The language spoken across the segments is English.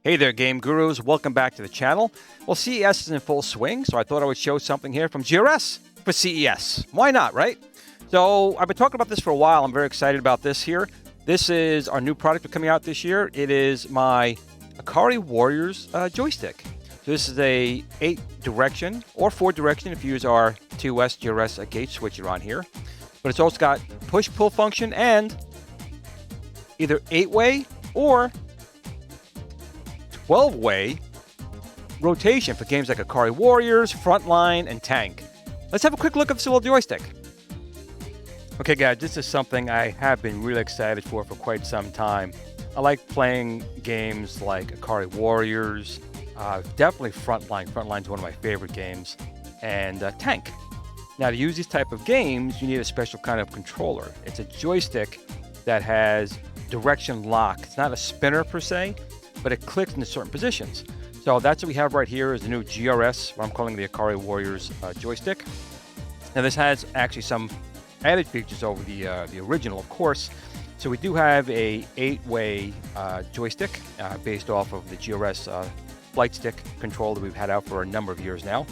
Hey there, game gurus. Welcome back to the channel. Well, CES is in full swing, so I thought I would show something here from GRS for CES. Why not, right? So I've been talking about this for a while. I'm very excited about this here. This is our new product coming out this year. It is my Akari Warriors joystick. So this is a 8-direction or 4-direction if you use our TOS GRS gate switcher on here. But it's also got push-pull function and either 8-way or 12-way rotation for games like Akari Warriors, Frontline, and Tank. Let's have a quick look at this little joystick. Okay guys, this is something I have been really excited for quite some time. I like playing games like Akari Warriors, definitely Frontline. Frontline's one of my favorite games, and Tank. Now to use these type of games, you need a special kind of controller. It's a joystick that has direction lock. It's not a spinner per se, but it clicks into certain positions. So that's what we have right here is the new GRS, what I'm calling the Akari Warriors joystick. Now this has actually some added features over the original, of course. So we do have a 8-way joystick based off of the GRS flight stick control that we've had out for a number of years now.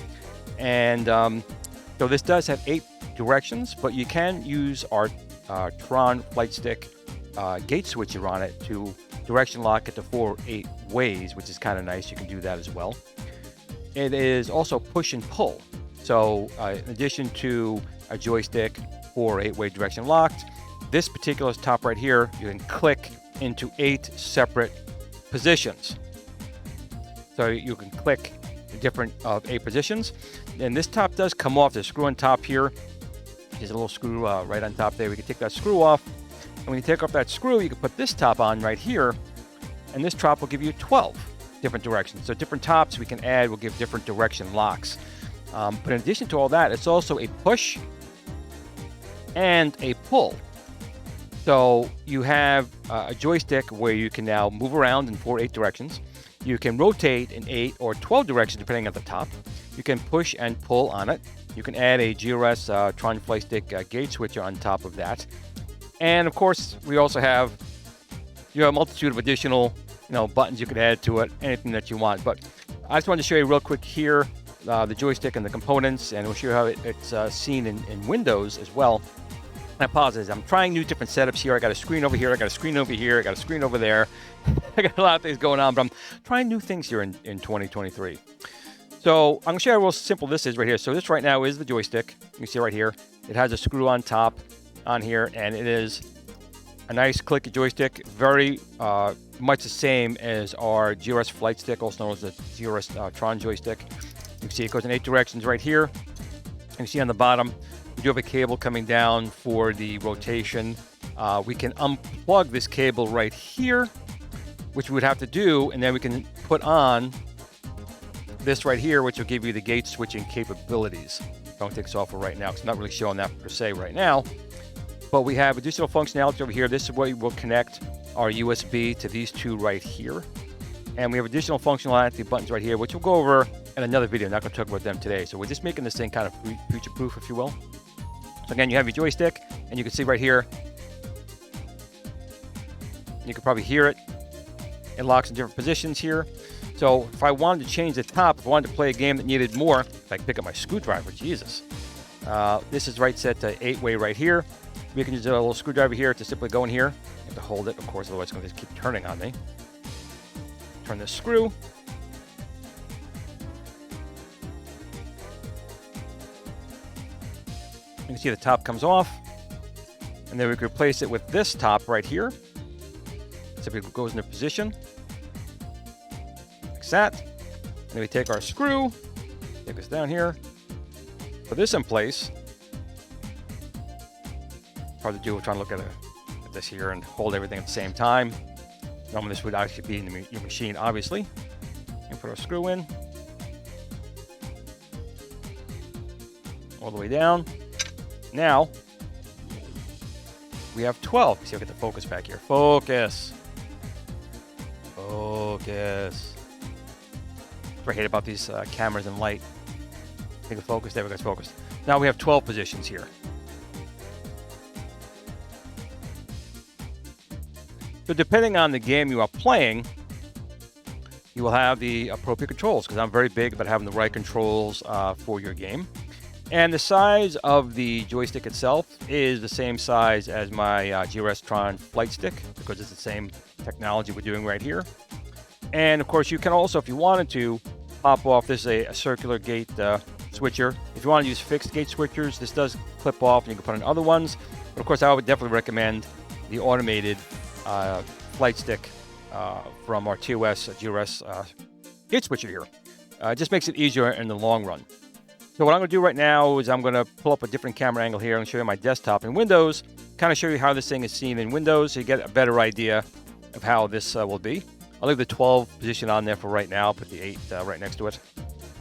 And so this does have 8 directions, but you can use our Tron flight stick gate switcher on it to direction lock it to 4 8 ways, which is kind of nice. You can do that as well. It is also push and pull. So in addition to a joystick for 8-way direction locked, this particular top right here, you can click into 8 separate positions. So you can click different 8 positions. And this top does come off. There's a screw on top here. There's a little screw right on top there. We can take that screw off. And when you take off that screw, you can put this top on right here, and this top will give you 12 different directions. So different tops we can add will give different direction locks. But in addition to all that, it's also a push and a pull. So you have a joystick where you can now move around in 4 8 directions. You can rotate in 8 or 12 directions depending on the top. You can push and pull on it. You can add a GRS Tron flight stick gate switcher on top of that. And of course, we also have a multitude of additional, buttons you could add to it, anything that you want. But I just wanted to show you real quick here the joystick and the components, and we'll show you how it's seen in Windows as well. I apologize. I'm trying new different setups here. I got a screen over here. I got a screen over here. I got a screen over there. I got a lot of things going on, but I'm trying new things here in 2023. So I'm going to show you how real simple this is right here. So this right now is the joystick. You can see right here. It has a screw on top on here, and it is a nice clicky joystick, very much the same as our GRS flight stick, also known as the GRS Tron joystick. You can see it goes in 8 directions right here. You can see on the bottom, we do have a cable coming down for the rotation. We can unplug this cable right here, which we would have to do, and then we can put on this right here, which will give you the gate switching capabilities. Don't take this off for right now, because I'm not really showing that per se right now. But we have additional functionality over here. This is where we will connect our USB to these 2 right here. And we have additional functionality buttons right here, which we'll go over in another video. I'm not going to talk about them today. So we're just making this thing kind of future-proof, if you will. So again, you have your joystick, and you can see right here, you can probably hear it. It locks in different positions here. So if I wanted to change the top, if I wanted to play a game that needed more, if I pick up my screwdriver, Jesus. This is right set to 8-way right here. We can use a little screwdriver here to simply go in here. You have to hold it, of course, otherwise it's going to just keep turning on me. Turn this screw. You can see the top comes off. And then we can replace it with this top right here. Simply goes into position. Like that. And then we take our screw, take this down here, put this in place. Hard to do. We're trying to look at this here and hold everything at the same time. Normally this would actually be in your machine, obviously. And put our screw in. All the way down. Now, we have 12. See, I'll get the focus back here. Focus. Focus. what I hate about these cameras and light. Take a focus. There we go. It's focused. Now we have 12 positions here. So depending on the game you are playing, you will have the appropriate controls, because I'm very big about having the right controls for your game. And the size of the joystick itself is the same size as my GRS Tron flight stick, because it's the same technology we're doing right here. And of course, you can also, if you wanted to, pop off. This is a circular gate switcher. If you want to use fixed gate switchers, this does clip off and you can put on other ones. But of course, I would definitely recommend the automated flight stick from our TOS GRS gate switcher here. It just makes it easier in the long run. So what I'm going to do right now is I'm going to pull up a different camera angle here and show you my desktop in Windows, kind of show you how this thing is seen in Windows so you get a better idea of how this will be. I'll leave the 12 position on there for right now. I'll put the 8 right next to it.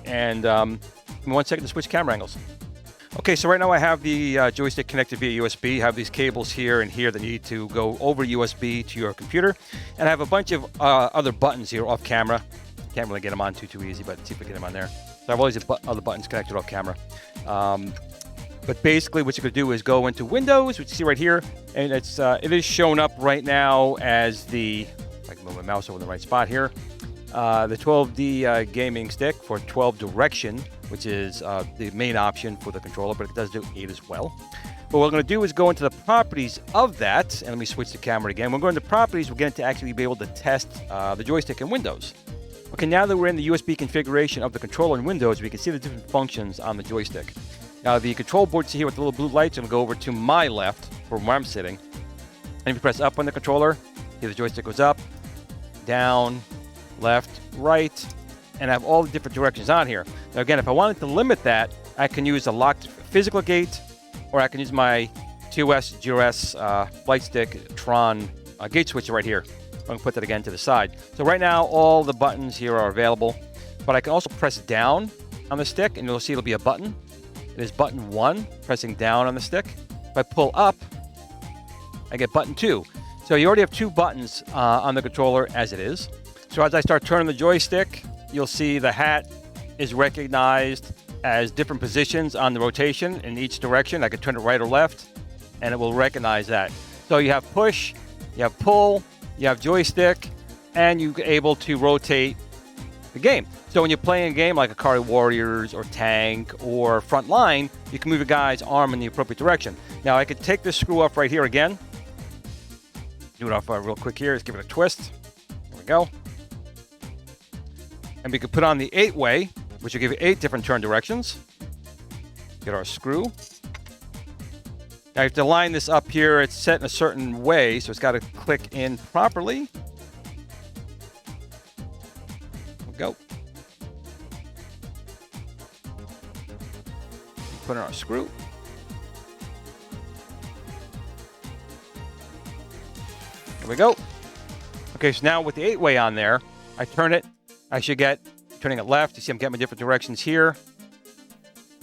And give me 1 second to switch camera angles. Okay, so right now I have the joystick connected via USB. I have these cables here and here that need to go over USB to your computer. And I have a bunch of other buttons here off camera. Can't really get them on too easy, but see if we get them on there. So I have all these other buttons connected off camera. But basically what you could do is go into Windows, which you see right here, and it is shown up right now as the, if I can move my mouse over the right spot here, the 12D gaming stick for 12 direction, which is the main option for the controller, but it does do 8 as well. But what we're going to do is go into the properties of that, and let me switch the camera again. When we go into properties, we're going to actually be able to test the joystick in Windows. Okay, now that we're in the USB configuration of the controller in Windows, we can see the different functions on the joystick. Now, the control board you see here with the little blue lights, I'm going to go over to my left, from where I'm sitting. And if you press up on the controller, see the joystick goes up, down, left, right, and I have all the different directions on here. Now, again, if I wanted to limit that, I can use a locked physical gate, or I can use my TOS GRS flight stick Tron gate switcher right here. I'm going to put that again to the side. So right now, all the buttons here are available, but I can also press down on the stick, and you'll see it'll be a button. It is button 1, pressing down on the stick. If I pull up, I get button 2. So you already have 2 buttons on the controller as it is. So as I start turning the joystick, you'll see the hat is recognized as different positions on the rotation in each direction. I could turn it right or left, and it will recognize that. So you have push, you have pull, you have joystick, and you're able to rotate the game. So when you're playing a game like Akari Warriors or Tank or Frontline, you can move your guy's arm in the appropriate direction. Now I could take this screw off right here again. Do it off real quick here. Let's give it a twist. There we go. And we could put on the 8-way, which will give you 8 different turn directions. Get our screw. Now you have to line this up here. It's set in a certain way, so it's got to click in properly. There we go. Put in our screw. There we go. Okay, so now with the 8-way on there, I turn it. I should get, turning it left. You see I'm getting my different directions here.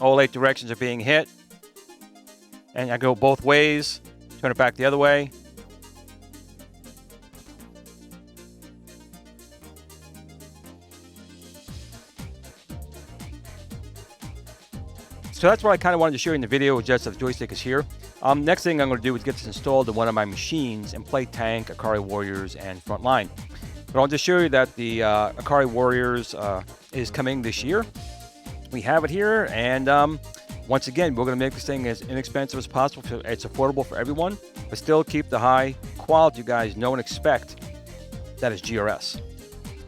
All 8 directions are being hit. And I go both ways. Turn it back the other way. So that's what I kind of wanted to show you in the video, just that the joystick is here. Next thing I'm going to do is get this installed in one of my machines and play Tank, Akari Warriors, and Frontline. But I'll just show you that the Akari Warriors is coming this year. We have it here, and once again, we're going to make this thing as inexpensive as possible. So it's affordable for everyone, but still keep the high quality you guys know and expect. That is GRS. So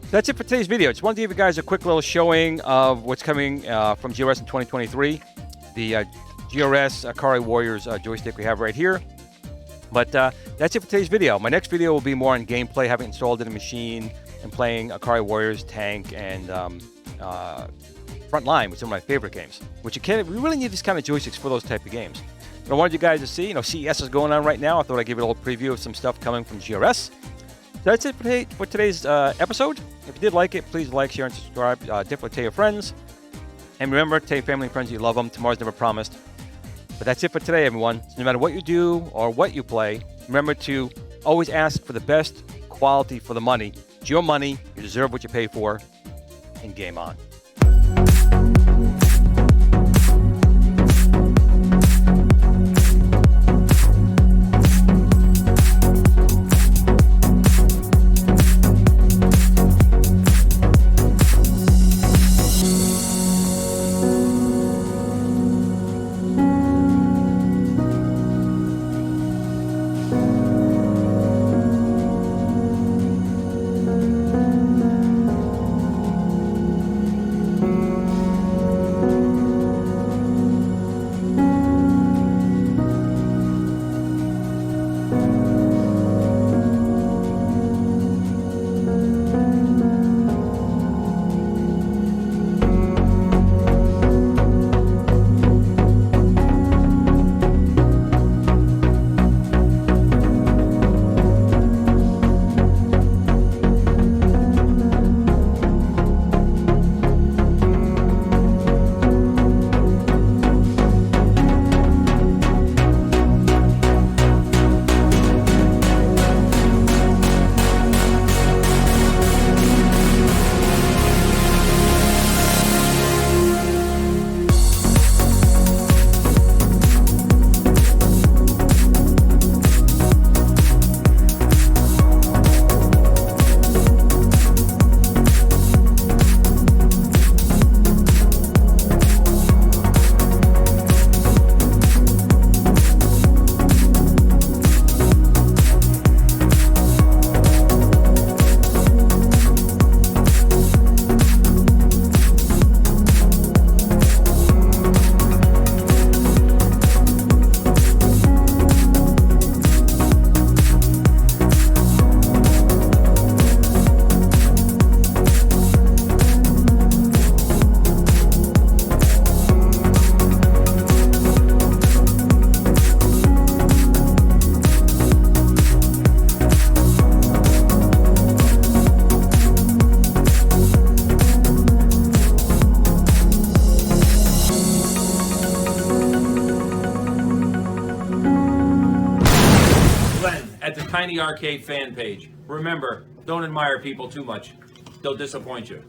that's it for today's video. Just wanted to give you guys a quick little showing of what's coming from GRS in 2023. The GRS Akari Warriors joystick we have right here. But that's it for today's video. My next video will be more on gameplay, having installed in a machine and playing Akari Warriors, Tank, and Frontline, which is one of my favorite games. We really need these kind of joysticks for those type of games. But I wanted you guys to see, CES is going on right now. I thought I'd give you a little preview of some stuff coming from GRS. So that's it for today's episode. If you did like it, please like, share, and subscribe. Definitely tell your friends. And remember, tell your family and friends you love them. Tomorrow's never promised. But that's it for today, everyone. So no matter what you do or what you play, remember to always ask for the best quality for the money. It's your money. You deserve what you pay for. And game on. the arcade fan page. Remember, don't admire people too much. They'll disappoint you.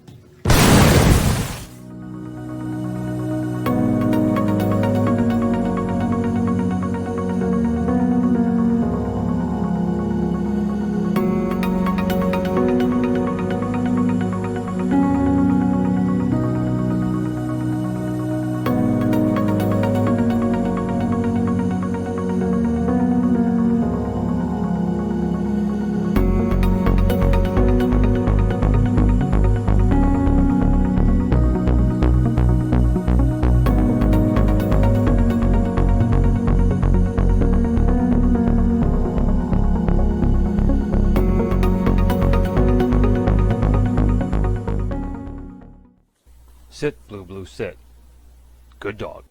Sit, Blue Blue, sit. Good dog.